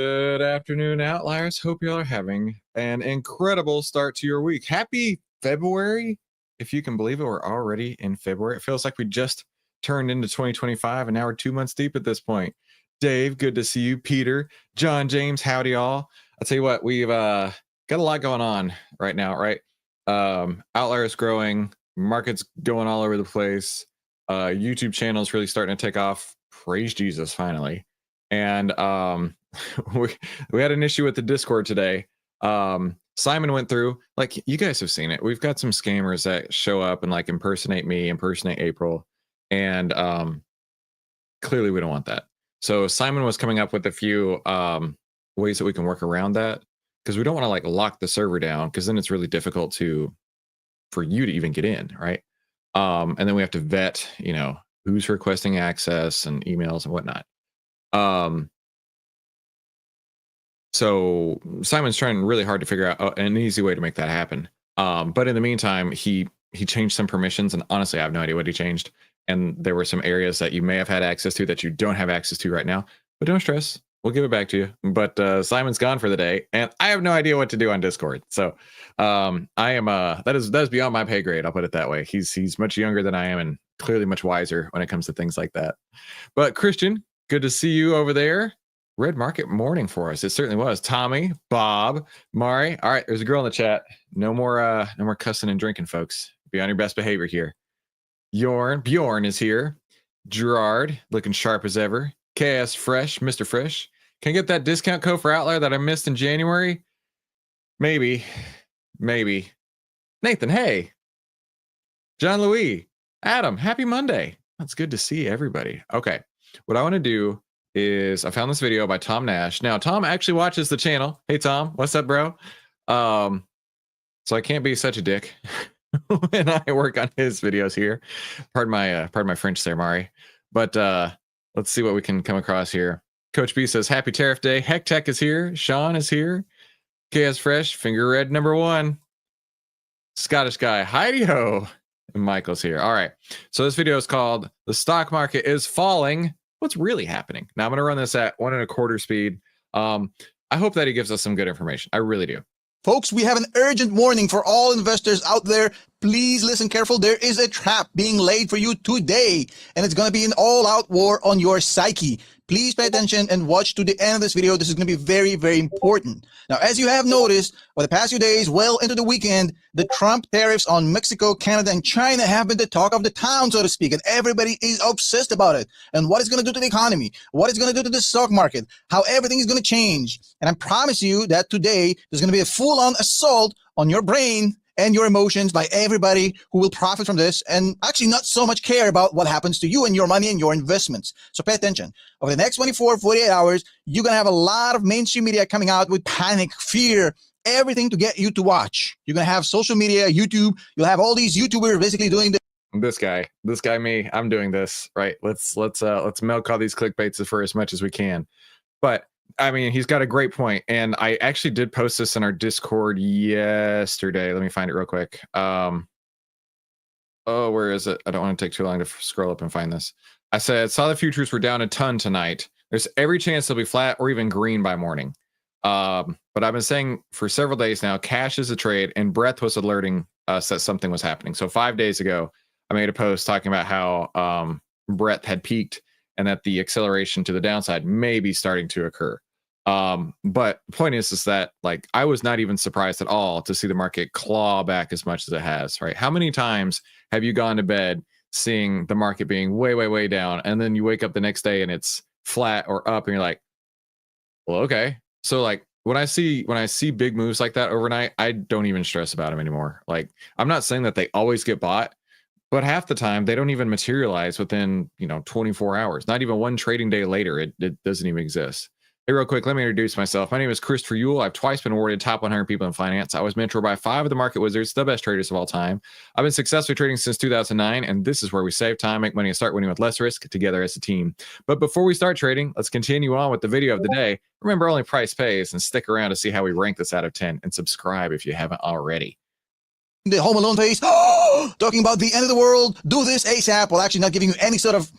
Good afternoon, Outliers. Hope you all are having an incredible start to your week. Happy February. If you can believe it, we're already in February. It feels like we just turned into 2025 and now we're 2 months deep at this point. Dave, good to see you. Peter, John, James, howdy all. I'll tell you what, we've got a lot going on right now, right? Outliers growing, markets going all over the place. YouTube channel is really starting to take off. Praise Jesus, finally. And we had an issue with the Discord today. Simon went through, like, you guys have seen it. We've got some scammers that show up and like impersonate me, impersonate April, and clearly we don't want that. So Simon was coming up with a few ways that we can work around that, because we don't want to like lock the server down, because then it's really difficult for you to even get in, right? And then we have to vet, who's requesting access and emails and whatnot. So Simon's trying really hard to figure out an easy way to make that happen. But in the meantime, he changed some permissions, and honestly, I have no idea what he changed. And there were some areas that you may have had access to that you don't have access to right now. But don't stress, we'll give it back to you. But Simon's gone for the day, and I have no idea what to do on Discord. So I am that is beyond my pay grade. I'll put it that way. He's much younger than I am, and clearly much wiser when it comes to things like that. But Christian, good to see you over there. Red market morning for us. It certainly was. Tommy, Bob, Mari. All right, there's a girl in the chat. No more cussing and drinking, folks. Be on your best behavior here. Bjorn is here. Gerard, looking sharp as ever. KS Fresh, Mr. Fresh. Can I get that discount code for Outlier that I missed in January? Maybe. Nathan, hey. John Louis, Adam, happy Monday. That's good to see everybody. Okay, what I want to do is I found this video by Tom Nash. Now, Tom actually watches the channel. Hey, Tom, what's up, bro? So I can't be such a dick when I work on his videos here. Pardon my French there, Mari. But let's see what we can come across here. Coach B says, happy Tariff Day. Heck Tech is here. Sean is here. KS Fresh, Finger Red #1. Scottish guy, Heidi-ho. And Michael's here. All right. So this video is called The Stock Market is Falling. What's really happening? Now I'm going to run this at 1 1/4 speed. I hope that he gives us some good information. I really do. Folks, we have an urgent warning for all investors out there. Please listen careful. There is a trap being laid for you today, and it's going to be an all-out war on your psyche. Please pay attention and watch to the end of this video. This is going to be very, very important. Now, as you have noticed, over the past few days, well into the weekend, the Trump tariffs on Mexico, Canada, and China have been the talk of the town, so to speak, and everybody is obsessed about it. And what it's going to do to the economy, what it's going to do to the stock market, how everything is going to change. And I promise you that today, there's going to be a full-on assault on your brain and your emotions by everybody who will profit from this and actually not so much care about what happens to you and your money and your investments. So pay attention. Over the next 24, 48 hours, you're going to have a lot of mainstream media coming out with panic, fear, everything to get you to watch. You're going to have social media, YouTube. You'll have all these YouTubers basically doing this guy, me, I'm doing this, right? Let's milk all these clickbaits for as much as we can. But I mean, he's got a great point, and I actually did post this in our Discord yesterday. Let me find it real quick. Oh, where is it? I don't want to take too long to scroll up and find this. I said, saw the futures were down a ton tonight. There's every chance they'll be flat or even green by morning. But I've been saying for several days now, cash is a trade, and Breath was alerting us that something was happening. So 5 days ago, I made a post talking about how Breath had peaked and that the acceleration to the downside may be starting to occur. But the point is that, like, I was not even surprised at all to see the market claw back as much as it has, right? How many times have you gone to bed seeing the market being way, way, way down, and then you wake up the next day and it's flat or up, and you're like, well, okay. So like when I see big moves like that overnight, I don't even stress about them anymore. Like, I'm not saying that they always get bought, but half the time they don't even materialize within 24 hours. Not even one trading day later, it doesn't even exist. Hey, real quick, let me introduce myself. My name is Christopher Yule. I've twice been awarded top 100 people in finance. I was mentored by 5 of the market wizards, the best traders of all time. I've been successfully trading since 2009, and this is where we save time, make money, and start winning with less risk together as a team. But before we start trading, let's continue on with the video of the day. Remember, only price pays, and stick around to see how we rank this out of 10, and subscribe if you haven't already. the Home Alone face, talking about the end of the world, do this ASAP, while actually not giving you any sort of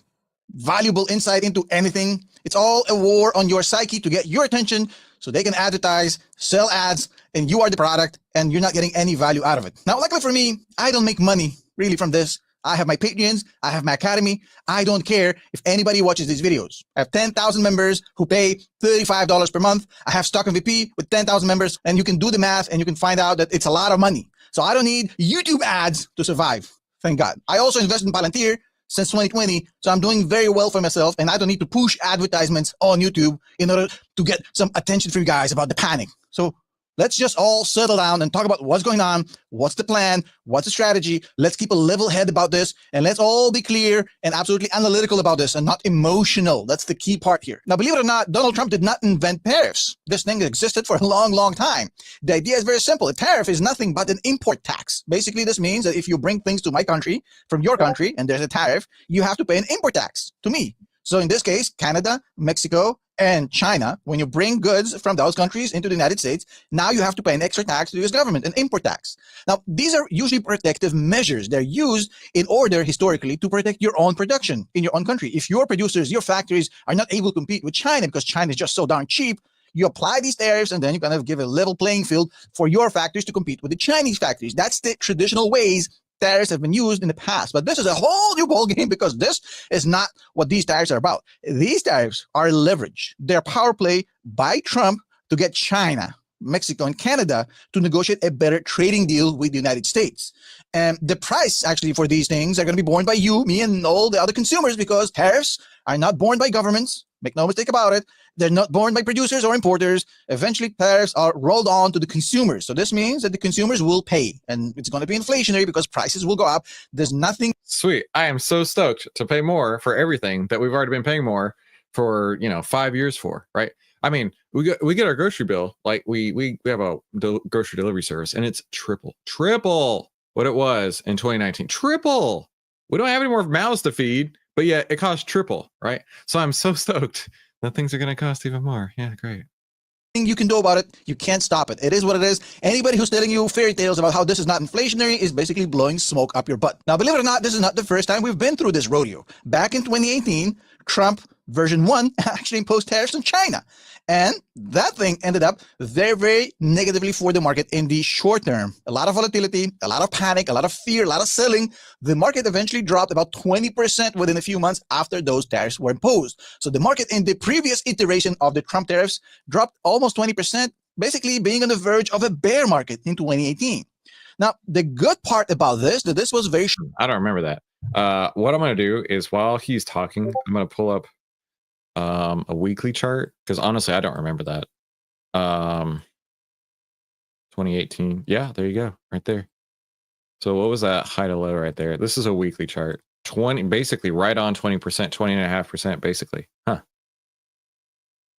valuable insight into anything. It's all a war on your psyche to get your attention so they can advertise, sell ads, and you are the product and you're not getting any value out of it. Now, luckily for me, I don't make money really from this. I have my Patreons, I have my Academy. I don't care if anybody watches these videos. I have 10,000 members who pay $35 per month. I have Stock MVP with 10,000 members, and you can do the math and you can find out that it's a lot of money. So I don't need YouTube ads to survive. Thank God. I also invest in Palantir since 2020, so I'm doing very well for myself, and I don't need to push advertisements on YouTube in order to get some attention from you guys about the panic. So let's just all settle down and talk about what's going on, what's the plan, what's the strategy. Let's keep a level head about this, and let's all be clear and absolutely analytical about this and not emotional. That's the key part here. Now, believe it or not, Donald Trump did not invent tariffs. This thing existed for a long, long time. The idea is very simple. A tariff is nothing but an import tax. Basically, this means that if you bring things to my country from your country and there's a tariff, you have to pay an import tax to me. So in this case, Canada, Mexico, and China, when you bring goods from those countries into the United States, now you have to pay an extra tax to the US government, an import tax. Now, these are usually protective measures. They're used in order, historically, to protect your own production in your own country. If your producers, your factories are not able to compete with China because China is just so darn cheap, you apply these tariffs and then you kind of give a level playing field for your factories to compete with the Chinese factories. That's the traditional ways tariffs have been used in the past, but this is a whole new ball game because this is not what these tariffs are about. These tariffs are leverage. They're power play by Trump to get China, Mexico, and Canada to negotiate a better trading deal with the United States. And the price actually for these things are going to be borne by you, me, and all the other consumers because tariffs are not borne by governments. Make no mistake about it. They're not borne by producers or importers. Eventually, tariffs are rolled on to the consumers. So this means that the consumers will pay, and it's going to be inflationary because prices will go up. There's nothing. Sweet. I am so stoked to pay more for everything that we've already been paying more for, 5 years for, right? I mean, we get our grocery bill, like we have a grocery delivery service, and it's triple what it was in 2019. Triple. We don't have any more mouths to feed, but yet it costs triple, right? So I'm so stoked that things are going to cost even more. Yeah, great. You can do about it. You can't stop it. It is what it is. Anybody who's telling you fairy tales about how this is not inflationary is basically blowing smoke up your butt. Now, believe it or not, this is not the first time we've been through this rodeo. Back in 2018, Trump version 1 actually imposed tariffs on China. And that thing ended up very, very negatively for the market in the short term. A lot of volatility, a lot of panic, a lot of fear, a lot of selling. The market eventually dropped about 20% within a few months after those tariffs were imposed. So the market in the previous iteration of the Trump tariffs dropped almost 20%, basically being on the verge of a bear market in 2018. Now, the good part about this, that this was very short. I don't remember that. What I'm going to do is while he's talking, I'm going to pull up a weekly chart because honestly I don't remember that. 2018, yeah, there you go, right there. So what was that high to low right there? This is a weekly chart. 20, basically right on 20%, 20.5% basically.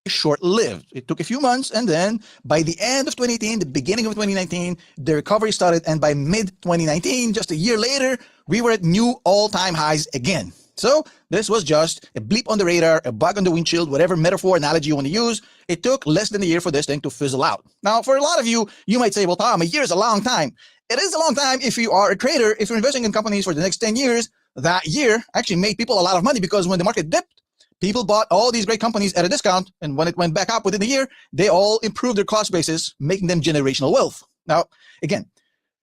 Short-lived. It took a few months, and then by the end of 2018, the beginning of 2019, the recovery started, and by mid-2019, just a year later, we were at new all-time highs again. So this was just a blip on the radar, a bug on the windshield, whatever metaphor, analogy you want to use. It took less than a year for this thing to fizzle out. Now, for a lot of you, you might say, well, Tom, a year is a long time. It is a long time if you are a trader. If you're investing in companies for the next 10 years, that year actually made people a lot of money because when the market dipped, people bought all these great companies at a discount. And when it went back up within a year, they all improved their cost basis, making them generational wealth. Now, again,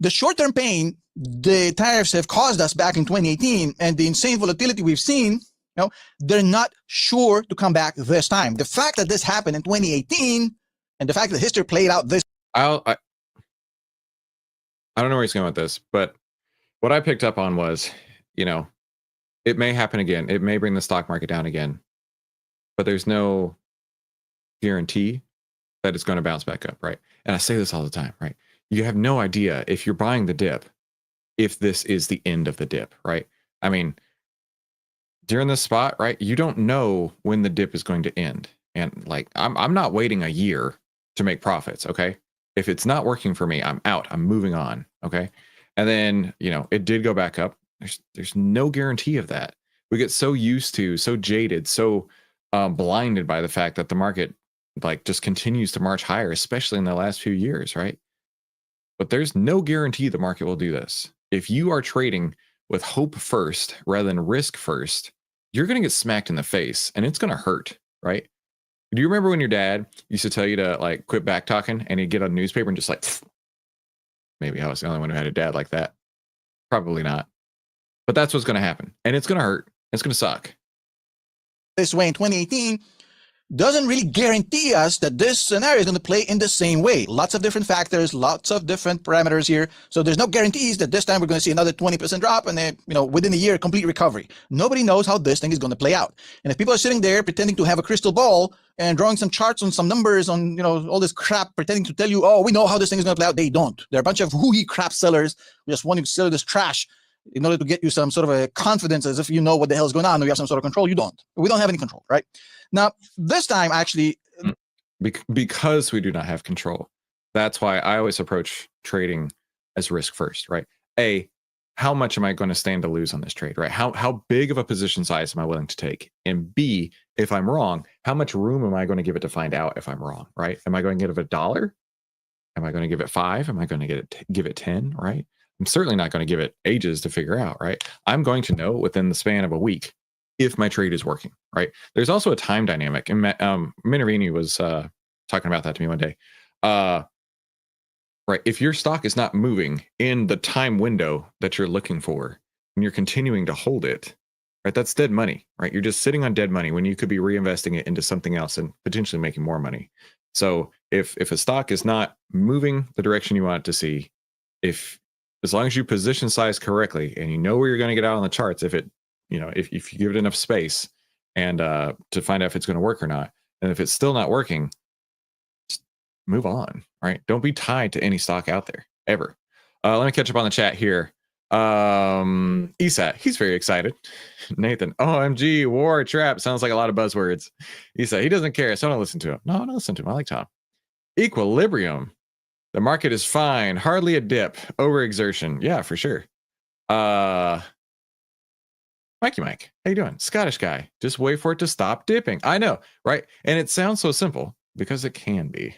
the short-term pain the tariffs have caused us back in 2018 and the insane volatility we've seen, they're not sure to come back this time. The fact that this happened in 2018 and the fact that history played out this. I don't know where he's going with this, but what I picked up on was, it may happen again. It may bring the stock market down again, but there's no guarantee that it's going to bounce back up, right? And I say this all the time, right? You have no idea if you're buying the dip, if this is the end of the dip, right? I mean, during this spot, right, you don't know when the dip is going to end. And like, I'm not waiting a year to make profits, okay? If it's not working for me, I'm out. I'm moving on, okay? And then, it did go back up. There's no guarantee of that. We get so used to, so jaded, so blinded by the fact that the market like just continues to march higher, especially in the last few years, right? But there's no guarantee the market will do this. If you are trading with hope first rather than risk first, you're going to get smacked in the face and it's going to hurt, right? Do you remember when your dad used to tell you to like quit back talking and he'd get on a newspaper and just like, maybe I was the only one who had a dad like that. Probably not. But that's what's going to happen. And it's going to hurt. It's going to suck. This way in 2018 doesn't really guarantee us that this scenario is going to play in the same way. Lots of different factors, lots of different parameters here. So there's no guarantees that this time we're going to see another 20% drop and then, within a year, complete recovery. Nobody knows how this thing is going to play out. And if people are sitting there pretending to have a crystal ball and drawing some charts on some numbers on, all this crap, pretending to tell you, oh, we know how this thing is going to play out, they don't. They're a bunch of hooey crap sellers who just want to sell this trash in order to get you some sort of a confidence as if you know what the hell is going on, or you have some sort of control. You don't. We don't have any control, right? Now, this time, actually... Because we do not have control. That's why I always approach trading as risk first, right? A, how much am I going to stand to lose on this trade, right? How big of a position size am I willing to take? And B, if I'm wrong, how much room am I going to give it to find out if I'm wrong, right? Am I going to give it $1? Am I going to give it 5? Am I going to give it 10, right? I'm certainly not going to give it ages to figure out, right? I'm going to know within the span of a week if my trade is working, right? There's also a time dynamic. And Minervini was talking about that to me one day. Right, if your stock is not moving in the time window that you're looking for, and you're continuing to hold it, right, that's dead money, right? You're just sitting on dead money when you could be reinvesting it into something else and potentially making more money. So if a stock is not moving the direction you want it to see, as long as you position size correctly and you know where you're going to get out on the charts, if you give it enough space and to find out if it's going to work or not, and if it's still not working, just move on, right? Don't be tied to any stock out there ever. Let me catch up on the chat here. ESAT, he's very excited. Nathan, OMG, war trap, sounds like a lot of buzzwords. ESAT, he doesn't care, so don't listen to him. No, don't listen to him. I like Tom. Equilibrium. The market is fine. Hardly a dip. Overexertion. Yeah, for sure. Mikey Mike, how you doing? Scottish guy. Just wait for it to stop dipping. I know, right? And it sounds so simple because it can be.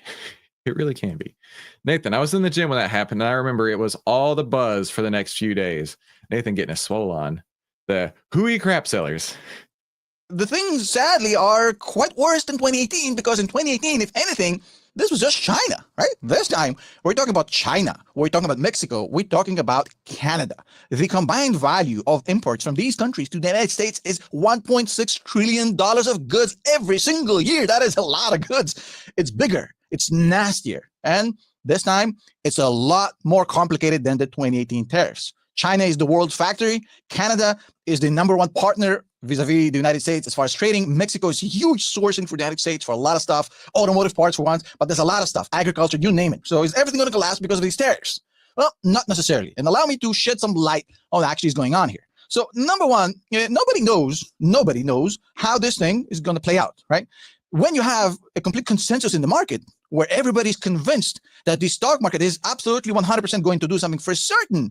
It really can be. Nathan, I was in the gym when that happened, and I remember it was all the buzz for the next few days. Nathan getting a swole on. The hooey crap sellers. The things, sadly, are quite worse than 2018 because in 2018, if anything, this was just China, right? This time, we're talking about China. We're talking about Mexico. We're talking about Canada. The combined value of imports from these countries to the United States is $1.6 trillion of goods every single year. That is a lot of goods. It's bigger. It's nastier. And this time, it's a lot more complicated than the 2018 tariffs. China is the world's factory. Canada is the number one partner vis-a-vis the United States as far as trading. Mexico is a huge sourcing for the United States for a lot of stuff, automotive parts for once, but there's a lot of stuff, agriculture, you name it. So is everything going to collapse because of these tariffs? Well, not necessarily. And allow me to shed some light on what actually is going on here. So number one, nobody knows how this thing is going to play out, right? When you have a complete consensus in the market where everybody's convinced that the stock market is absolutely 100% going to do something for certain,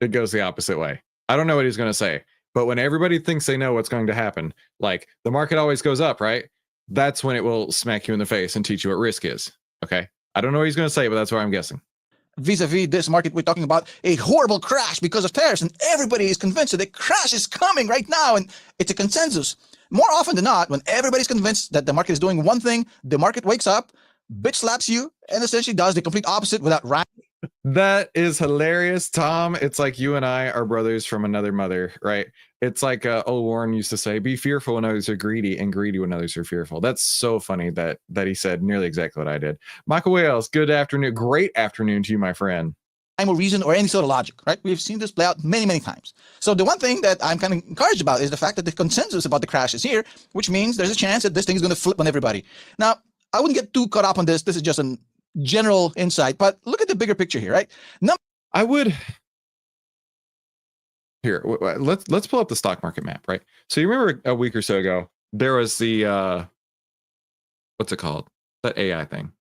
it goes the opposite way. I don't know what he's going to say, but when everybody thinks they know what's going to happen, like the market always goes up, right? That's when it will smack you in the face and teach you what risk is. Okay. I don't know what he's going to say, but that's what I'm guessing. Vis-a-vis this market, we're talking about a horrible crash because of tariffs, and everybody is convinced that the crash is coming right now, and it's a consensus. More often than not, when everybody's convinced that the market is doing one thing, the market wakes up, bitch slaps you, and essentially does the complete opposite without rhyme. That is hilarious, Tom. It's like you and I are brothers from another mother, right? It's like old Warren used to say, be fearful when others are greedy and greedy when others are fearful. That's so funny that he said nearly exactly what I did. Michael Wales, good afternoon. Great afternoon to you, my friend. Rhyme or reason or any sort of logic, right? We've seen this play out many, many times. So the one thing that I'm kind of encouraged about is the fact that the consensus about the crash is here, which means there's a chance that this thing is going to flip on everybody. Now, I wouldn't get too caught up on this. This is just a general insight, but look at the bigger picture here, right? I would here. Let's pull up the stock market map, right? So you remember a week or so ago, there was the what's it called? That AI thing.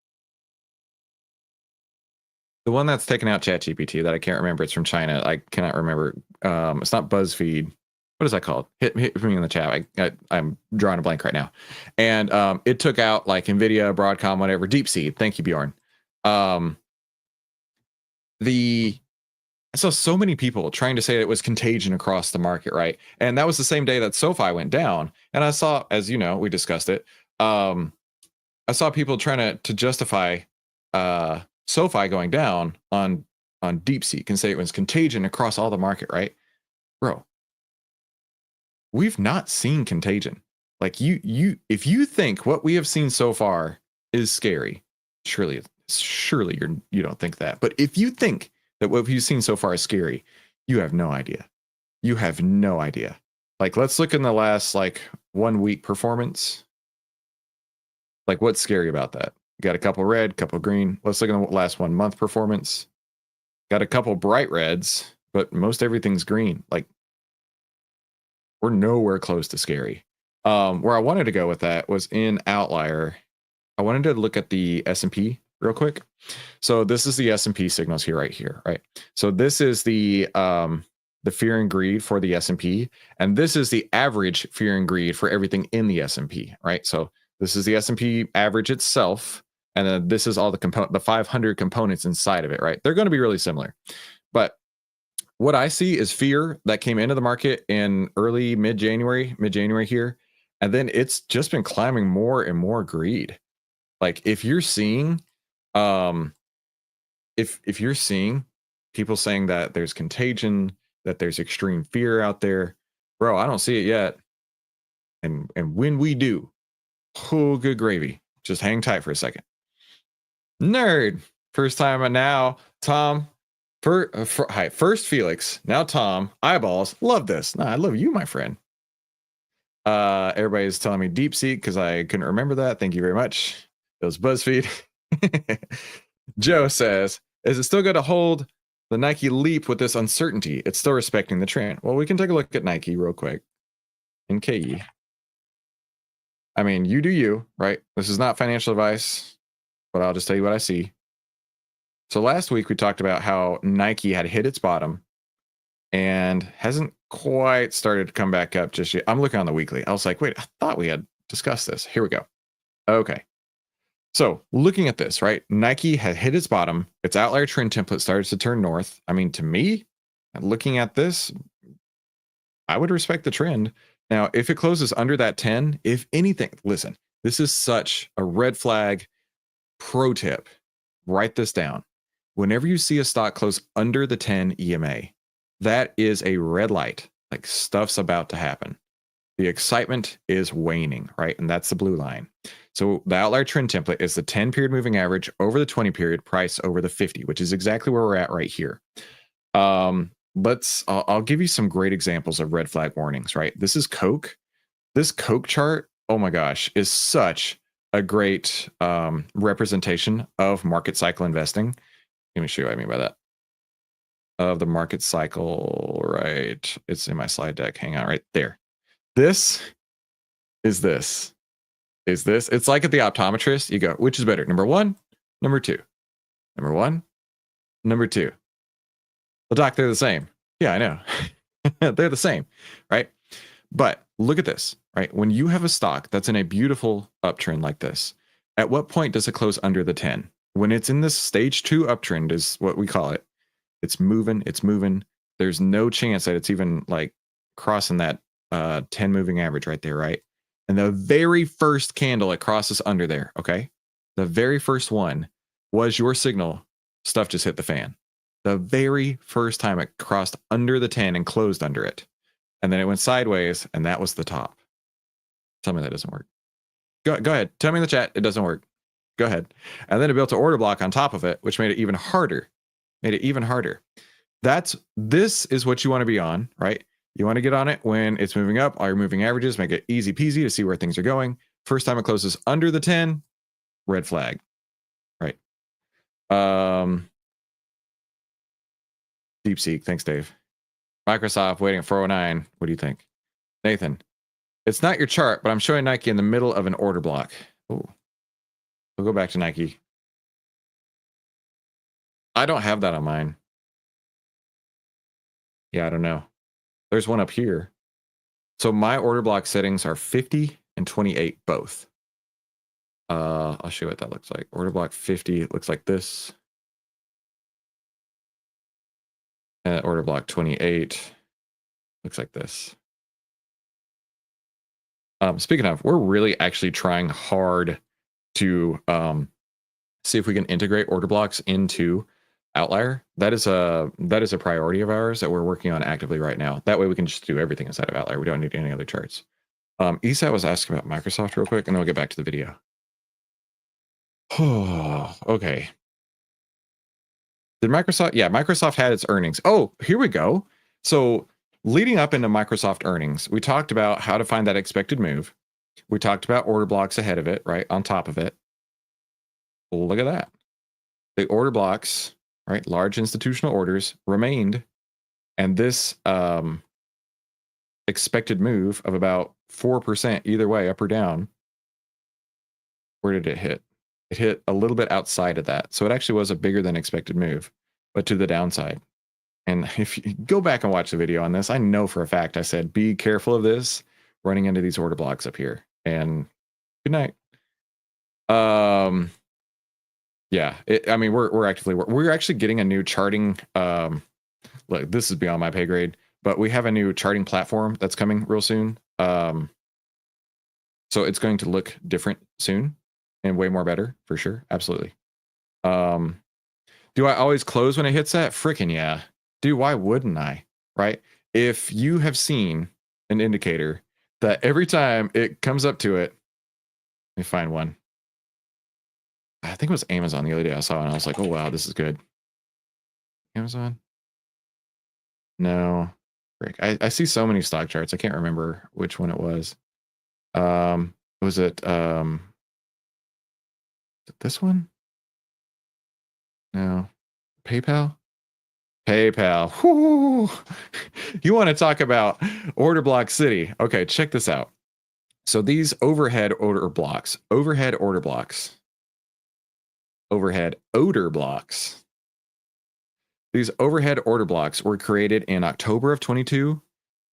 The one that's taken out ChatGPT that I can't remember. It's from China. I cannot remember. It's not BuzzFeed. What is that called? Hit me in the chat. I'm drawing a blank right now. And it took out like NVIDIA, Broadcom, whatever. DeepSeek. Thank you, Bjorn. I saw so many people trying to say it was contagion across the market, right? And that was the same day that SoFi went down. And I saw, as you know, we discussed it. I saw people trying to justify SoFi going down on DeepSeek and say it was contagion across all the market, right? Bro, we've not seen contagion. Like if you think what we have seen so far is scary, surely you don't think that. But if you think that what you've seen so far is scary, you have no idea. You have no idea. Like, let's look in the last 1 week performance. Like, what's scary about that? Got a couple red, couple green. Let's look in the last 1 month performance. Got a couple bright reds, but most everything's green. Like, we're nowhere close to scary. Where I wanted to go with that was in OVTLYR. I wanted to look at the S&P real quick. So this is the S&P signals here, right? So this is the fear and greed for the S&P, and this is the average fear and greed for everything in the S&P, right? So this is the S&P average itself, and then this is all the 500 components inside of it, right? They're going to be really similar. But what I see is fear that came into the market in mid-January here, and then it's just been climbing more and more greed. Like, if you're seeing if you're seeing people saying that there's contagion, that there's extreme fear out there, bro, I don't see it yet. And when we do, oh, good gravy. Just hang tight for a second. Nerd. First time now, Tom. Hi, first Felix, now Tom. Eyeballs. Love this. Nah, I love you, my friend. Everybody's telling me DeepSeek because I couldn't remember that. Thank you very much. It was BuzzFeed. Joe says, is it still going to hold the Nike leap with this uncertainty? It's still respecting the trend. Well, we can take a look at Nike real quick. In KE. I mean, you do you, right? This is not financial advice, but I'll just tell you what I see. So last week we talked about how Nike had hit its bottom and hasn't quite started to come back up just yet. I'm looking on the weekly. I was like, wait, I thought we had discussed this. Here we go. Okay. So looking at this, right? Nike had hit its bottom. Its outlier trend template started to turn north. I mean, to me, looking at this, I would respect the trend. Now, if it closes under that 10, if anything, listen, this is such a red flag pro tip. Write this down. Whenever you see a stock close under the 10 EMA, that is a red light. Like, stuff's about to happen. The excitement is waning, right? And that's the blue line. So the outlier trend template is the 10 period moving average over the 20 period, price over the 50, which is exactly where we're at right here. I'll give you some great examples of red flag warnings, right? This is Coke. This Coke chart, oh my gosh, is such a great representation of market cycle investing. Let me show you what I mean by that. Of the market cycle, right? It's in my slide deck. Hang on, right there. This is this. It's like at the optometrist, you go, which is better? Number one, number two. Number one, number two. Well, doc, they're the same. Yeah, I know. They're the same, right? But look at this, right? When you have a stock that's in a beautiful uptrend like this, at what point does it close under the 10? When it's in this stage 2 uptrend is what we call it. It's moving. There's no chance that it's even like crossing that 10 moving average right there, right? And the very first candle it crosses under there, okay? The very first one was your signal. Stuff just hit the fan. The very first time it crossed under the 10 and closed under it. And then it went sideways, and that was the top. Tell me that doesn't work. Go ahead. Tell me in the chat it doesn't work. Go ahead. And then it built an order block on top of it, which made it even harder. This is what you want to be on, right? You want to get on it when it's moving up. All your moving averages, make it easy peasy to see where things are going. First time it closes under the 10, red flag, right? DeepSeek, thanks, Dave. Microsoft waiting at 409. What do you think? Nathan, it's not your chart, but I'm showing Nike in the middle of an order block. Ooh. We'll go back to Nike. I don't have that on mine. Yeah, I don't know. There's one up here. So my order block settings are 50 and 28 both. I'll show you what that looks like. Order block 50 looks like this. Order block 28 looks like this. Speaking of, we're really actually trying hard to see if we can integrate order blocks into OVTLYR. That is a priority of ours that we're working on actively right now. That way we can just do everything inside of OVTLYR. We don't need any other charts. ESAT was asking about Microsoft real quick, and then we'll get back to the video. Okay. Did Microsoft? Yeah, Microsoft had its earnings. Oh, here we go. So leading up into Microsoft earnings, we talked about how to find that expected move. We talked about order blocks ahead of it, right? On top of it. Look at that. The order blocks, right? Large institutional orders remained. And this expected move of about 4% either way, up or down. Where did it hit? It hit a little bit outside of that. So it actually was a bigger than expected move, but to the downside. And if you go back and watch the video on this, I know for a fact I said, be careful of this running into these order blocks up here. And good night. Yeah, I mean, we're actually getting a new charting. Look, this is beyond my pay grade, but we have a new charting platform that's coming real soon. So it's going to look different soon and way more better for sure. Absolutely. Do I always close when it hits that? Frickin' yeah. Dude, why wouldn't I? Right? If you have seen an indicator that every time it comes up to it, let me find one. I think it was Amazon the other day I saw it and I was like, oh wow, this is good. Amazon? No. Frick. I see so many stock charts. I can't remember which one it was. Was it this one? No. PayPal? PayPal. Whoo! You want to talk about order block city. Okay, check this out. So these overhead order blocks. These overhead order blocks were created in October of 22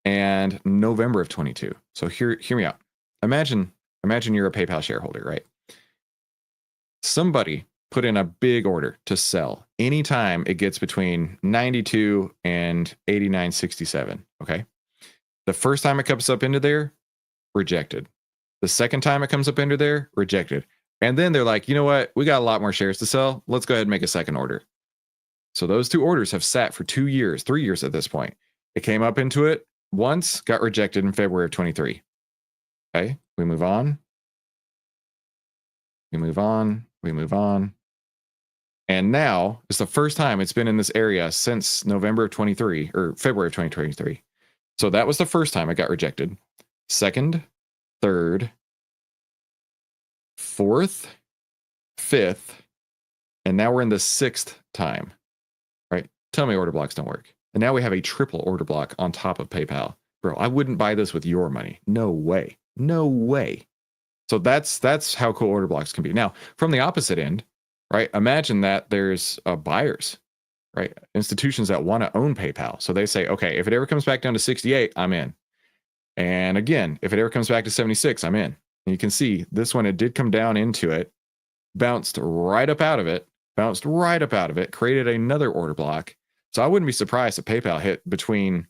and November of 22. So hear me out. Imagine you're a PayPal shareholder, right? Somebody put in a big order to sell anytime it gets between 92 and 89.67. Okay. The first time it comes up into there, rejected. The second time it comes up into there, rejected. And then they're like, you know what? We got a lot more shares to sell. Let's go ahead and make a second order. So those two orders have sat for 2 years, 3 years at this point. It came up into it once, got rejected in February of 23. Okay. We move on. And now it's the first time it's been in this area since November of 23 or February of 2023. So that was the first time it got rejected. Second, third, fourth, fifth, and now we're in the sixth time, right? Tell me order blocks don't work. And now we have a triple order block on top of PayPal. Bro, I wouldn't buy this with your money. No way. No way. So that's how cool order blocks can be. Now, from the opposite end, right? Imagine that there's buyers, right? Institutions that want to own PayPal. So they say, okay, if it ever comes back down to 68, I'm in. And again, if it ever comes back to 76, I'm in. And you can see this one, it did come down into it, bounced right up out of it, created another order block. So I wouldn't be surprised if PayPal hit between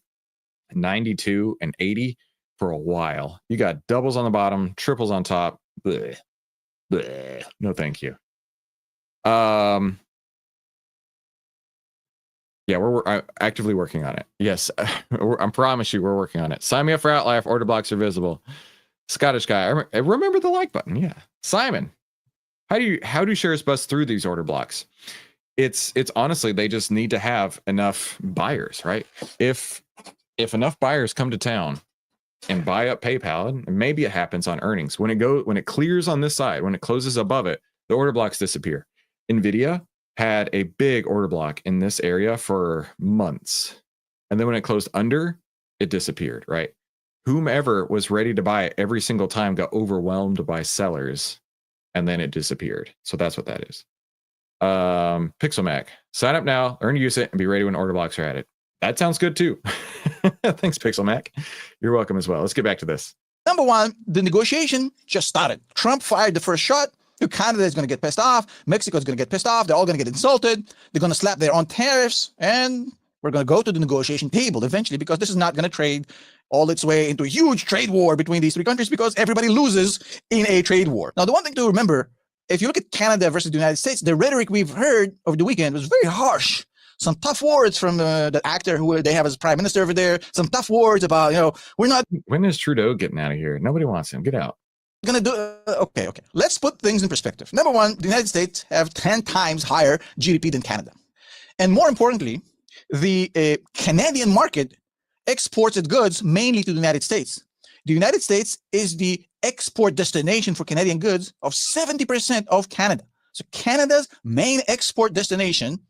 92 and 80 for a while. You got doubles on the bottom, triples on top. Blech. Blech. No, thank you. Yeah, we're actively working on it. Yes, I promise you we're working on it. Sign me up for OVTLYR if order blocks are visible. Scottish guy, I remember the like button. Yeah, Simon, how do shares bust through these order blocks? It's honestly, they just need to have enough buyers, right? If enough buyers come to town and buy up PayPal, and maybe it happens on earnings, when it clears on this side, when it closes above it, the order blocks disappear. Nvidia had a big order block in this area for months, and then when it closed under, it disappeared, right? Whomever was ready to buy it every single time got overwhelmed by sellers, and then it disappeared. So that's what that is. Pixelmac, sign up now, learn to use it, and be ready when order blocks are added. That sounds good too. Thanks, Pixelmac. You're welcome as well. Let's get back to this. Number one, the negotiation just started. Trump fired the first shot. Canada is going to get pissed off. Mexico is going to get pissed off. They're all going to get insulted. They're going to slap their own tariffs. And We're going to go to the negotiation table eventually, because this is not going to trade all its way into a huge trade war between these three countries, because everybody loses in a trade war. Now, the one thing to remember, if you look at Canada versus the United States, the rhetoric we've heard over the weekend was very harsh. Some tough words from the actor who they have as prime minister over there. Some tough words about, we're not. When is Trudeau getting out of here? Nobody wants him. Get out. Gonna do okay. Let's put things in perspective. Number one, the United States have 10 times higher GDP than Canada, and more importantly, the Canadian market exports its goods mainly to the United States. The United States is the export destination for Canadian goods of 70% of Canada. So Canada's main export destination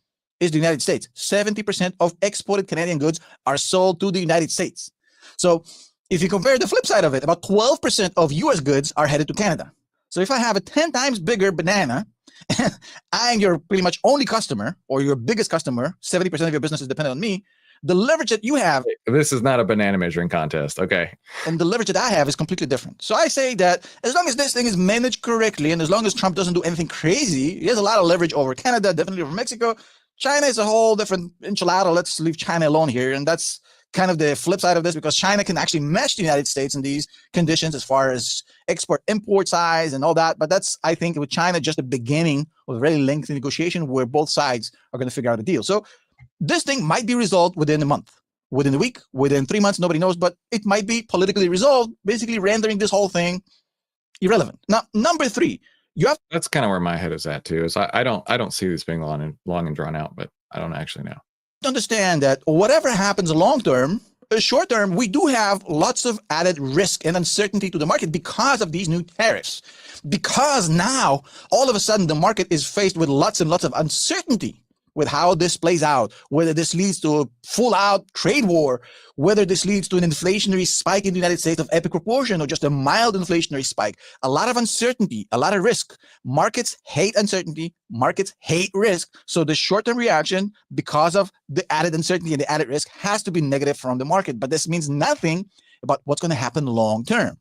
is the United States. 70% of exported Canadian goods are sold to the United States. So if you compare the flip side of it, about 12% of US goods are headed to Canada. So if I have a 10 times bigger banana, and I'm your pretty much only customer, or your biggest customer, 70% of your business is dependent on me, the leverage that you have. This is not a banana measuring contest. Okay. And the leverage that I have is completely different. So I say that as long as this thing is managed correctly, and as long as Trump doesn't do anything crazy, he has a lot of leverage over Canada, definitely over Mexico. China is a whole different enchilada. Let's leave China alone here. And that's kind of the flip side of this, because China can actually match the United States in these conditions as far as export import size and all that. But that's, I think, with China, just the beginning of a very lengthy negotiation where both sides are going to figure out a deal. So this thing might be resolved within a month, within a week, within 3 months, nobody knows, but it might be politically resolved, basically rendering this whole thing irrelevant. Now, number three, you have. That's kind of where my head is at too. Is I don't see this being long and drawn out, but I don't actually know. Understand that whatever happens long term, short term, we do have lots of added risk and uncertainty to the market because of these new tariffs. Because now, all of a sudden, the market is faced with lots and lots of uncertainty with how this plays out, whether this leads to a full-out trade war, whether this leads to an inflationary spike in the United States of epic proportion or just a mild inflationary spike. A lot of uncertainty, a lot of risk. Markets hate uncertainty. Markets hate risk. So the short-term reaction, because of the added uncertainty and the added risk, has to be negative from the market. But this means nothing about what's going to happen long-term.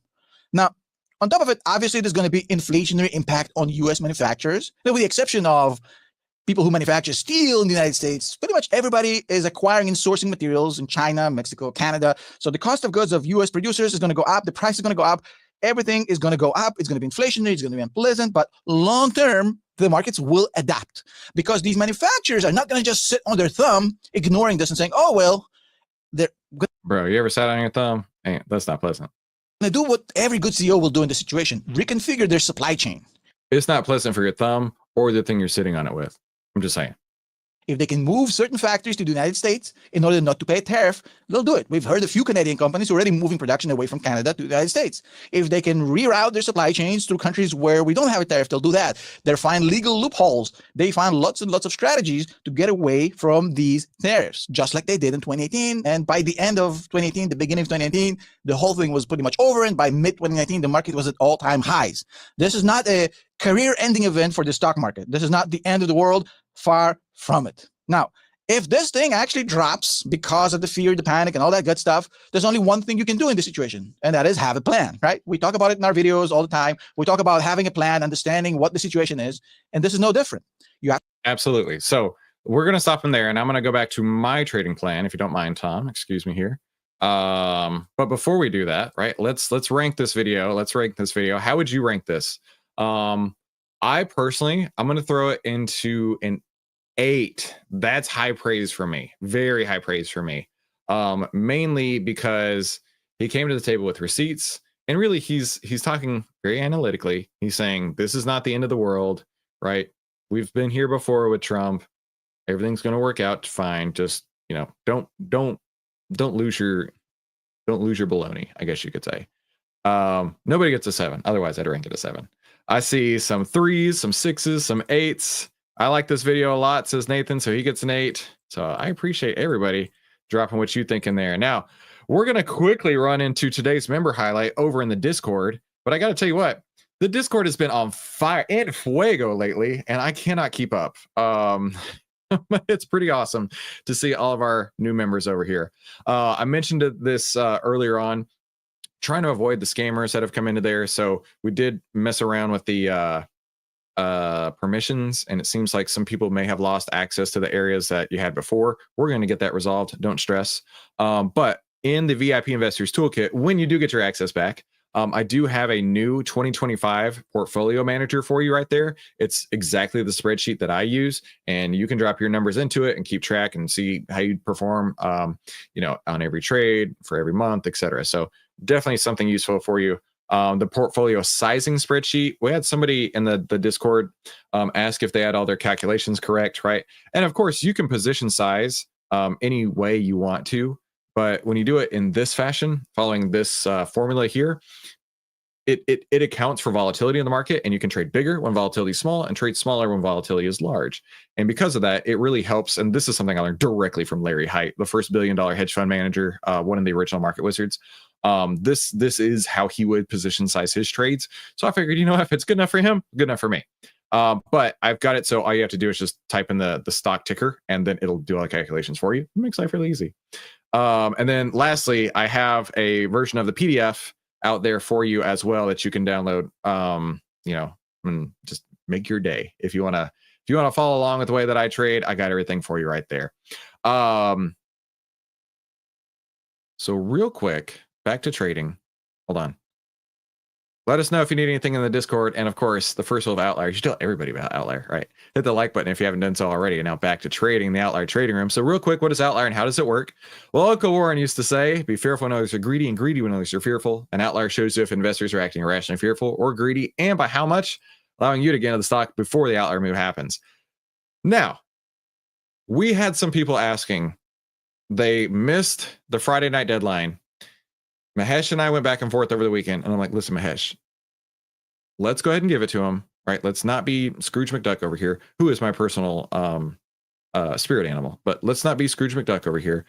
Now, on top of it, obviously, there's going to be inflationary impact on U.S. manufacturers, with the exception of people who manufacture steel in the United States. Pretty much everybody is acquiring and sourcing materials in China, Mexico, Canada. So the cost of goods of US producers is going to go up. The price is going to go up. Everything is going to go up. It's going to be inflationary. It's going to be unpleasant. But long term, the markets will adapt, because these manufacturers are not going to just sit on their thumb, ignoring this and saying, oh, well, they're good. Bro, you ever sat on your thumb? Hey, that's not pleasant. They do what every good CEO will do in this situation: reconfigure their supply chain. It's not pleasant for your thumb or the thing you're sitting on it with. I'm just saying. If they can move certain factories to the United States in order not to pay a tariff, they'll do it. We've heard a few Canadian companies already moving production away from Canada to the United States. If they can reroute their supply chains through countries where we don't have a tariff, they'll do that. They find legal loopholes. They find lots and lots of strategies to get away from these tariffs, just like they did in 2018. And by the end of 2018, the beginning of 2018, the whole thing was pretty much over. And by mid-2019, the market was at all-time highs. This is not a career-ending event for the stock market. This is not the end of the world. Far from it. Now, if this thing actually drops because of the fear, the panic, and all that good stuff, there's only one thing you can do in this situation, and that is have a plan, right? We talk about it in our videos all the time. We talk about having a plan, understanding what the situation is, and this is no different. You have. Absolutely. So we're going to stop in there, and I'm going to go back to my trading plan, if you don't mind, Tom. Excuse me here. But before we do that, right, let's rank this video. Let's rank this video. How would you rank this? I personally, I'm going to throw it into an 8. That's high praise for me. Very high praise for me. Mainly because he came to the table with receipts, and really he's talking very analytically. He's saying this is not the end of the world, right? We've been here before with Trump. Everything's going to work out fine. Just, don't lose your baloney, I guess you could say. Nobody gets a 7. Otherwise, I'd rank it a 7. I see some 3s, some 6s, some 8s. I like this video a lot, says Nathan, so he gets an 8. So I appreciate everybody dropping what you think in there. Now, we're going to quickly run into today's member highlight over in the Discord. But I got to tell you what, the Discord has been on fire and fuego lately, and I cannot keep up. It's pretty awesome to see all of our new members over here. I mentioned this earlier on, trying to avoid the scammers that have come into there. So we did mess around with the permissions, and it seems like some people may have lost access to the areas that you had before. We're going to get that resolved. Don't stress. But in the VIP Investors Toolkit, when you do get your access back, I do have a new 2025 portfolio manager for you right there. It's exactly the spreadsheet that I use, and you can drop your numbers into it and keep track and see how you perform, on every trade for every month, etc. So definitely something useful for you. The portfolio sizing spreadsheet, we had somebody in the Discord ask if they had all their calculations correct, right? And of course, you can position size any way you want to, but when you do it in this fashion, following this formula here, it accounts for volatility in the market, and you can trade bigger when volatility is small and trade smaller when volatility is large. And because of that, it really helps. And this is something I learned directly from Larry Hite, the first $1 billion hedge fund manager, one of the original market wizards. This is how he would position size his trades. So I figured, if it's good enough for him, good enough for me. But I've got it so all you have to do is just type in the stock ticker, and then it'll do all the calculations for you. It makes life really easy. And then lastly, I have a version of the PDF out there for you as well that you can download, and just make your day. If you want to follow along with the way that I trade, I got everything for you right there. So real quick, back to trading. Hold on. Let us know if you need anything in the Discord. And of course, the first rule of OVTLYR, you should tell everybody about OVTLYR, right? Hit the like button if you haven't done so already. And now back to trading, the OVTLYR trading room. So real quick, what is OVTLYR and how does it work? Well, Uncle Warren used to say, be fearful when others are greedy and greedy when others are fearful. And OVTLYR shows you if investors are acting irrationally fearful or greedy and by how much, allowing you to get into the stock before the OVTLYR move happens. Now, we had some people asking, they missed the Friday night deadline. Mahesh and I went back and forth over the weekend, and I'm like, listen, Mahesh, let's go ahead and give it to him, right? Let's not be Scrooge McDuck over here, who is my personal spirit animal, but let's not be Scrooge McDuck over here.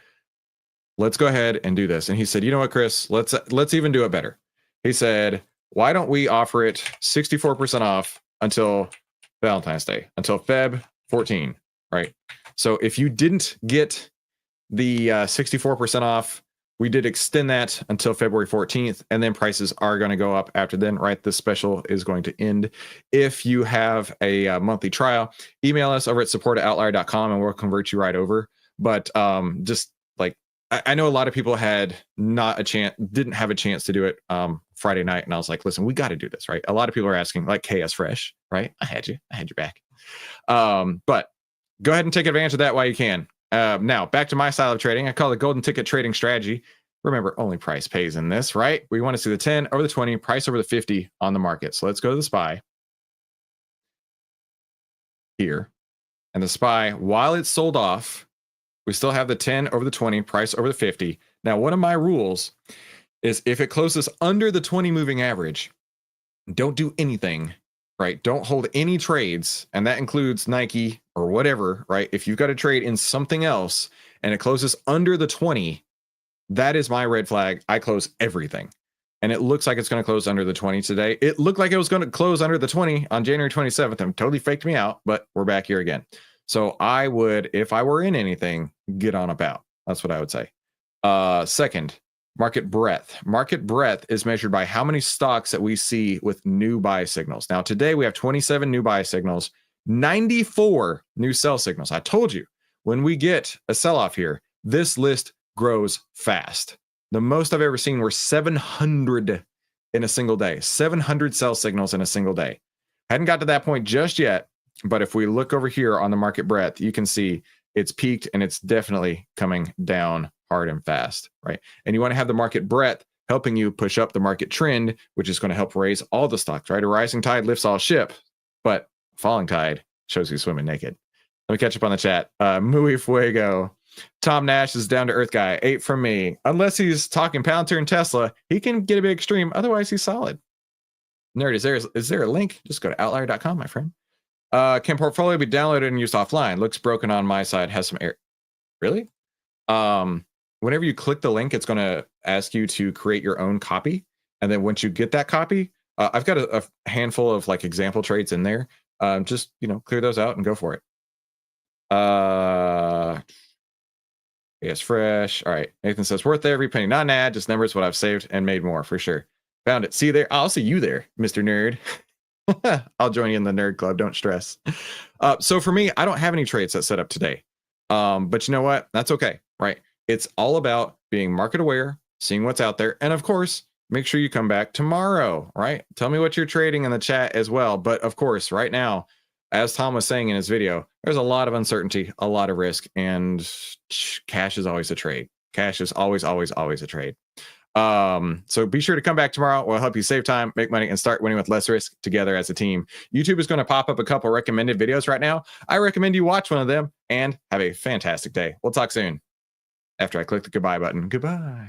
Let's go ahead and do this. And he said, you know what, Chris, let's even do it better. He said, why don't we offer it 64% off until Valentine's Day, until Feb 14, right? So if you didn't get the 64% off, we did extend that until February 14th, and then prices are going to go up after then, right? This special is going to end. If you have a monthly trial, email us over at support@outlier.com and we'll convert you right over. But just like, I know a lot of people didn't have a chance to do it Friday night. And I was like, listen, we got to do this, right? A lot of people are asking, like KS Fresh, right? I had your back. But go ahead and take advantage of that while you can. Now, back to my style of trading. I call it golden ticket trading strategy. Remember, only price pays in this, right? We want to see the 10 over the 20, price over the 50 on the market. So let's go to the SPY here. And the SPY, while it's sold off, we still have the 10 over the 20, price over the 50. Now, one of my rules is if it closes under the 20 moving average, don't do anything, right? Don't hold any trades, and that includes Nike or whatever, right? If you've got a trade in something else and it closes under the 20, that is my red flag. I close everything. And it looks like it's going to close under the 20 today. It looked like it was going to close under the 20 on January 27th and totally faked me out, but we're back here again. So I would, if I were in anything, get on about. That's what I would say. Second, market breadth. Market breadth is measured by how many stocks that we see with new buy signals. Now, today we have 27 new buy signals, 94 new sell signals. I told you, when we get a sell-off here, this list grows fast. The most I've ever seen were 700 in a single day, 700 sell signals in a single day. Hadn't got to that point just yet, but if we look over here on the market breadth, you can see it's peaked and it's definitely coming down hard and fast, right? And you want to have the market breadth helping you push up the market trend, which is going to help raise all the stocks, right? A rising tide lifts all ship, but falling tide shows you swimming naked. Let me catch up on the chat. Muy Fuego. Tom Nash is down to earth guy. 8 from me. Unless he's talking Palantir and Tesla, he can get a bit extreme. Otherwise, he's solid. Nerd, is there a link? Just go to outlier.com, my friend. Can portfolio be downloaded and used offline? Looks broken on my side. Has some error. Really? Whenever you click the link, it's going to ask you to create your own copy. And then once you get that copy, I've got a handful of like example trades in there. Just, clear those out and go for it. Yes, fresh. All right. Nathan says, worth every penny. Not an ad, just numbers, what I've saved and made more for sure. Found it. See you there. I'll see you there, Mr. Nerd. I'll join you in the nerd club. Don't stress. So for me, I don't have any trades that set up today. But you know what? That's okay, right? It's all about being market aware, seeing what's out there. And of course, make sure you come back tomorrow, right? Tell me what you're trading in the chat as well. But of course, right now, as Tom was saying in his video, there's a lot of uncertainty, a lot of risk, and cash is always a trade. Cash is always, always, always a trade. So be sure to come back tomorrow. We'll help you save time, make money, and start winning with less risk together as a team. YouTube is going to pop up a couple recommended videos right now. I recommend you watch one of them and have a fantastic day. We'll talk soon after I click the goodbye button. Goodbye.